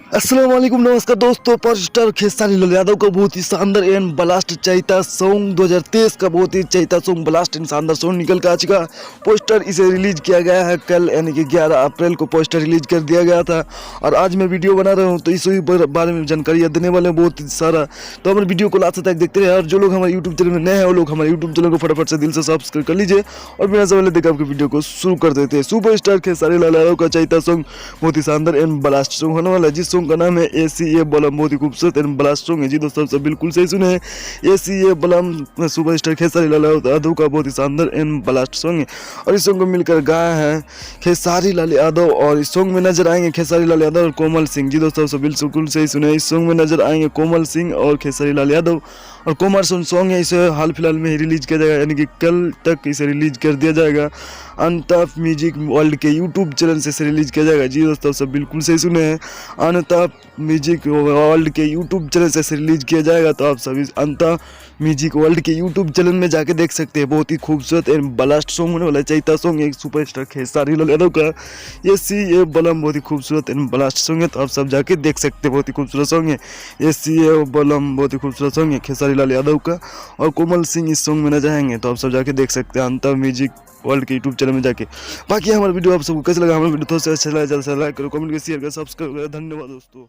अस्सलाम वालेकुम, नमस्कार दोस्तों। सुपरस्टार खेसारी लाल यादव का बहुत ही शानदार एंड ब्लास्ट चैता सॉन्ग 2023 का बहुत ही चैता सॉन्ग ब्लास्ट एंड शानदार सॉन्ग निकल कर आ चुका। पोस्टर इसे रिलीज किया गया है कल, यानी कि 11 अप्रैल को पोस्टर रिलीज कर दिया गया था। और आज मैं वीडियो बना रहा हूँ तो इसी बारे में जानकारी देने वाले हैं बहुत ही सारा। तो हमारे वीडियो को लास्ट तक देखते रहे। और जो लोग हमारे यूट्यूब चैनल में नए हैं वो लोग हमारे यूट्यूब चैनल को फटाफट से दिल से सब्सक्राइब कर लीजिए। और बिना समय लेते आपके वीडियो को शुरू कर देते हैं। सुपरस्टार खेसारी लाल यादव का चैता सॉन्ग बहुत ही शानदार एंड ब्लास्ट सॉन्ग होने वाला है, जिस सॉन्ग का नाम है एसीए बलम। बहुत ही खूबसूरत एंड ब्लास्ट सॉन्ग है जी दोस्तों, सब बिल्कुल सही सुने हैं। एसीए बलम सुपरस्टार खेसारी लाल यादव का बहुत ही शानदार एंड ब्लास्ट सॉन्ग है। और इस सॉन्ग को मिलकर गाया है खेसारी लाल यादव। और इस सॉन्ग में नजर आएंगे खेसारी लाल यादव और कोमल सिंह। जी दोस्तों, सब बिल्कुल सही सुने। इस सॉन्ग में नजर आएंगे कोमल सिंह और खेसारी लाल यादव। और कॉमर्शियल सॉन्ग है, इसे हाल फिलहाल में ही रिलीज किया जाएगा, यानी कि कल तक इसे रिलीज कर दिया जाएगा। अनताफ म्यूजिक वर्ल्ड के यूट्यूब चैनल से इसे रिलीज किया जाएगा। जी दोस्तों, सब बिल्कुल सही सुने हैं। अनताफ म्यूजिक वर्ल्ड के यूट्यूब चैनल से इसे रिलीज किया जाएगा। तो आप सभी अनताफ म्यूजिक वर्ल्ड के यूट्यूब चैनल में जाके देख सकते हैं। बहुत ही खूबसूरत एंड ब्लास्ट सॉन्ग होने वाला है। चैता सॉन्ग एक सुपरस्टार खेसारी लाल यादव का ये बलम बहुत ही खूबसूरत एंड ब्लास्ट सॉन्ग है। तो आप सब जाके देख सकते हैं, बहुत ही खूबसूरत सॉन्ग है। ये बलम बहुत ही खूबसूरत सॉन्ग है खेसारी लाल यादव का। और कोमल सिंह इस सॉन्ग में नजर आएंगे। तो आप सब जाके देख सकते हैं अनताफ म्यूजिक वर्ल्ड के यूट्यूब चैनल में जाके। बाकी हमारा वीडियो आप सबको कैसा लगा, हमारा वीडियो थोड़ा सा अच्छा लगा, जल्द से लाइक करो, कमेंट करो, शेयर करो, सब्सक्राइब करो। धन्यवाद दोस्तों।